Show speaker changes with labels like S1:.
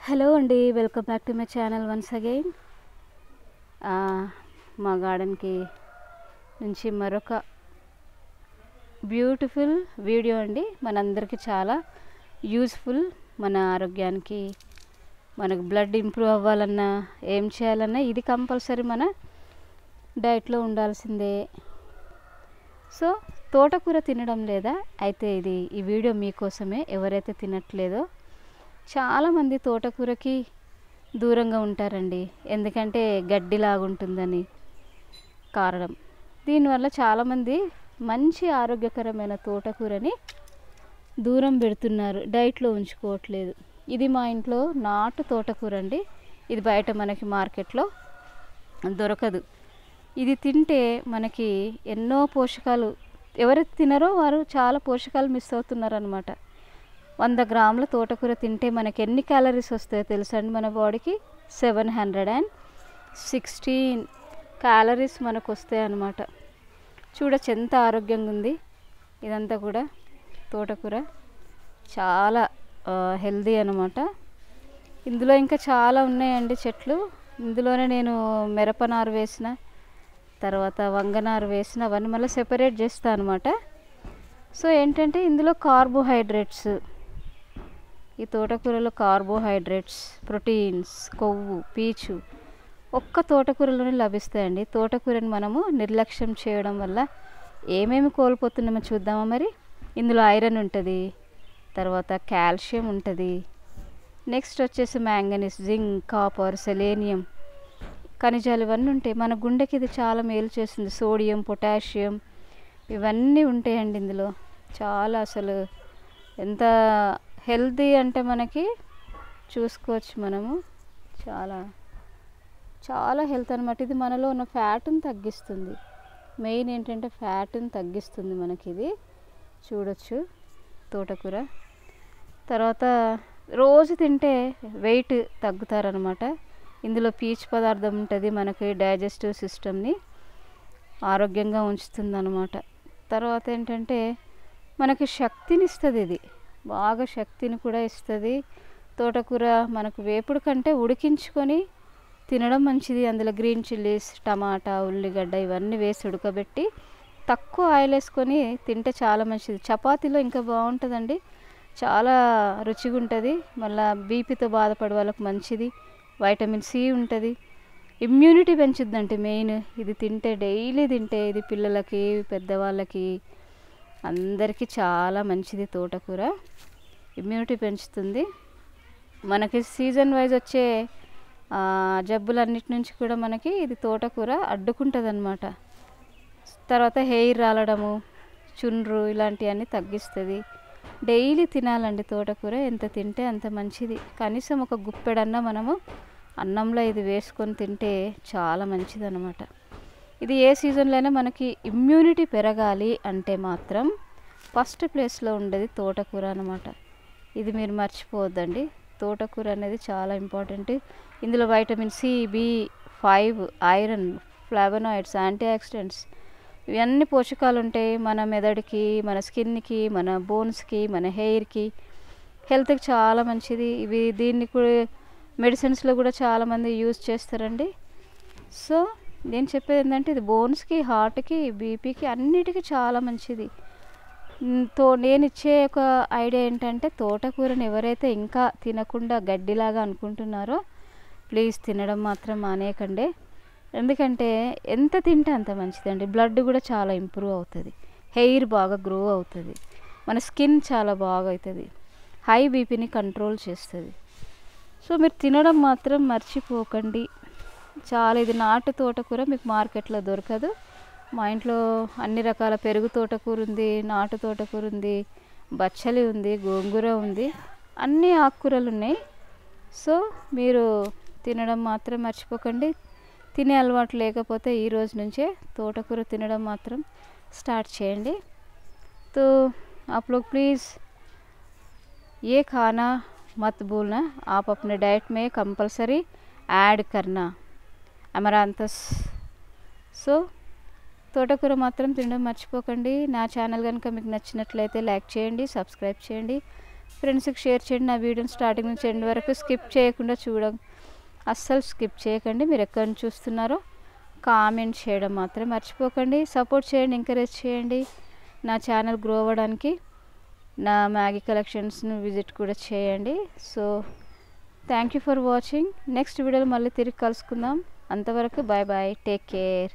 S1: Hello అండి, welcome back to my channel once again. మా గార్డెన్కి నుంచి మరొక బ్యూటిఫుల్ వీడియో అండి. మనందరికీ చాలా యూస్ఫుల్. మన ఆరోగ్యానికి, మనకు బ్లడ్ ఇంప్రూవ్ అవ్వాలన్నా, ఏం చేయాలన్నా ఇది కంపల్సరీ మన డైట్లో ఉండాల్సిందే. సో తోటకూర తినడం లేదా? అయితే ఈ వీడియో మీకోసమే. ఎవరైతే తినట్లేదో చాలామంది తోటకూరకి దూరంగా ఉంటారండి, ఎందుకంటే గడ్డిలాగుంటుందని కారణం. దీనివల్ల చాలామంది మంచి ఆరోగ్యకరమైన తోటకూరని దూరం పెడుతున్నారు, డైట్లో ఉంచుకోవట్లేదు. ఇది మా ఇంట్లో నాటు తోటకూర అండి. ఇది బయట మనకి మార్కెట్లో దొరకదు. ఇది తింటే మనకి ఎన్నో పోషకాలు, ఎవరైతే తినరో వారు చాలా పోషకాలు మిస్ అవుతున్నారు అన్నమాట. 100 గ్రాముల తోటకూర తింటే మనకి ఎన్ని క్యాలరీస్ వస్తాయో తెలుసా అండి? మన బాడీకి 716 క్యాలరీస్ మనకు వస్తాయి అన్నమాట. చూడొచ్చు ఎంత ఆరోగ్యంగా ఉంది. ఇదంతా కూడా తోటకూర చాలా హెల్దీ అన్నమాట. ఇందులో ఇంకా చాలా ఉన్నాయండి చెట్లు. ఇందులోనే నేను మిరపనారు వేసిన, తర్వాత వంగనారు వేసిన, అవన్నీ మళ్ళీ సెపరేట్ చేస్తాను అనమాట. సో ఏంటంటే ఇందులో కార్బోహైడ్రేట్స్, ఈ తోటకూరలో కార్బోహైడ్రేట్స్, ప్రోటీన్స్, కొవ్వు, పీచు ఒక్క తోటకూరలోనే లభిస్తాయండి. తోటకూరని మనము నిర్లక్ష్యం చేయడం వల్ల ఏమేమి కోల్పోతున్నామో చూద్దామా మరి. ఇందులో ఐరన్ ఉంటుంది, తర్వాత కాల్షియం ఉంటుంది, నెక్స్ట్ వచ్చేసి మ్యాంగనీస్, జింక్, కాపర్, సెలేనియం, ఖనిజాలు ఇవన్నీ ఉంటాయి. మన గుండెకి ఇది చాలా మేలు చేస్తుంది. సోడియం, పొటాషియం ఇవన్నీ ఉంటాయండి ఇందులో. చాలా అసలు ఎంత హెల్తీ అంటే మనకి చూసుకోవచ్చు మనము. చాలా చాలా హెల్త్ అనమాట. ఇది మనలో ఉన్న ఫ్యాట్ని తగ్గిస్తుంది. మెయిన్ ఏంటంటే ఫ్యాట్ని తగ్గిస్తుంది మనకి. ఇది చూడొచ్చు తోటకూర. తర్వాత రోజు తింటే వెయిట్ తగ్గుతారనమాట. ఇందులో పీచు పదార్థం ఉంటుంది, మనకి డైజెస్టివ్ సిస్టమ్ని ఆరోగ్యంగా ఉంచుతుంది అనమాట. తర్వాత ఏంటంటే మనకి శక్తిని ఇస్తుంది. ఇది బాగా శక్తిని కూడా ఇస్తుంది. తోటకూర మనకు వేపుడు కంటే ఉడికించుకొని తినడం మంచిది. అందులో గ్రీన్ చిల్లీస్, టమాటా, ఉల్లిగడ్డ ఇవన్నీ వేసి ఉడకబెట్టి తక్కువ ఆయిల్ వేసుకొని తింటే చాలా మంచిది. చపాతీలో ఇంకా బాగుంటుందండి, చాలా రుచిగా ఉంటుంది. మళ్ళీ బీపీతో బాధపడే వాళ్ళకు మంచిది. వైటమిన్ సి ఉంటుంది, ఇమ్యూనిటీ పెంచుద్దంటే మెయిన్. ఇది తింటే, డైలీ తింటే ఇది పిల్లలకి, పెద్దవాళ్ళకి అందరికీ చాలా మంచిది. తోటకూర ఇమ్యూనిటీ పెంచుతుంది. మనకి సీజన్ వైజ్ వచ్చే జబ్బులన్నిటి నుంచి కూడా మనకి ఇది తోటకూర అడ్డుకుంటుంది అన్నమాట. తర్వాత హెయిర్ రాలడము, చుండ్రు ఇలాంటివన్నీ తగ్గిస్తుంది. డైలీ తినాలండి తోటకూర. ఎంత తింటే అంత మంచిది. కనీసం ఒక గుప్పెడన్నా మనము అన్నంలో ఇది వేసుకొని తింటే చాలా మంచిది అన్నమాట. ఇది ఏ సీజన్లో అయినా మనకి ఇమ్యూనిటీ పెరగాలి అంటే మాత్రం ఫస్ట్ ప్లేస్లో ఉండేది తోటకూర అన్నమాట. ఇది మీరు మర్చిపోవద్దండి. తోటకూర అనేది చాలా ఇంపార్టెంట్. ఇందులో vitamin C, B5, iron, flavonoids, antioxidants ఇవన్నీ పోషకాలు ఉంటాయి. మన మెదడుకి, మన స్కిన్కి, మన బోన్స్కి, మన హెయిర్కి, హెల్త్కి చాలా మంచిది. దీన్ని కూడా మెడిసిన్స్లో కూడా చాలామంది యూజ్ చేస్తారండి. సో నేను చెప్పేది ఏంటంటే ఇది బోన్స్కి, హార్ట్కి, బీపీకి అన్నిటికీ చాలా మంచిది. నేను ఇచ్చే ఒక ఐడియా ఏంటంటే తోటకూరని ఎవరైతే ఇంకా తినకుండా గడ్డిలాగా అనుకుంటున్నారో ప్లీజ్ తినడం మాత్రం మానేయకండి. ఎందుకంటే ఎంత తింటే అంత మంచిదండి. బ్లడ్ కూడా చాలా ఇంప్రూవ్ అవుతుంది, హెయిర్ బాగా గ్రో అవుతుంది, మన స్కిన్ చాలా బాగా అవుతుంది, హై బీపీని కంట్రోల్ చేస్తుంది. సో మీరు తినడం మాత్రం మర్చిపోకండి. చాలా ఇది నాటు తోటకూర, మీకు మార్కెట్లో దొరకదు. మా ఇంట్లో అన్ని రకాల పెరుగు తోటకూర ఉంది, నాటు తోటకూర ఉంది, బచ్చలి ఉంది, గోంగూర ఉంది, అన్ని ఆకుకూరలు ఉన్నాయి. సో మీరు తినడం మాత్రం మర్చిపోకండి. తినే అలవాటు లేకపోతే ఈ రోజు నుంచే తోటకూర తినడం మాత్రం స్టార్ట్ చేయండి. तो आप लोग प्लीज़ ये खाना मत भूलना, आप अपने डाइट में कंपलसरी ऐड करना अमरांथस. సో తోటకూర మాత్రం తినడం మర్చిపోకండి. నా ఛానల్ కనుక మీకు నచ్చినట్లయితే లైక్ చేయండి, సబ్స్క్రైబ్ చేయండి, ఫ్రెండ్స్కి షేర్ చేయండి. నా వీడియోని స్టార్టింగ్ నుంచి ఎండ్ వరకు స్కిప్ చేయకుండా అస్సలు స్కిప్ చేయకండి. మీరు ఎక్కడి నుంచి చూస్తున్నారో కామెంట్ చేయడం మాత్రం మర్చిపోకండి. సపోర్ట్ చేయండి, ఎంకరేజ్ చేయండి. నా ఛానల్ గ్రో అవ్వడానికి నా మ్యాగీ కలెక్షన్స్ను విజిట్ కూడా చేయండి. So thank you for watching. Next వీడియోలో మళ్ళీ తిరిగి కలుసుకుందాం. అంతవరకు బాయ్ బాయ్, టేక్ కేర్.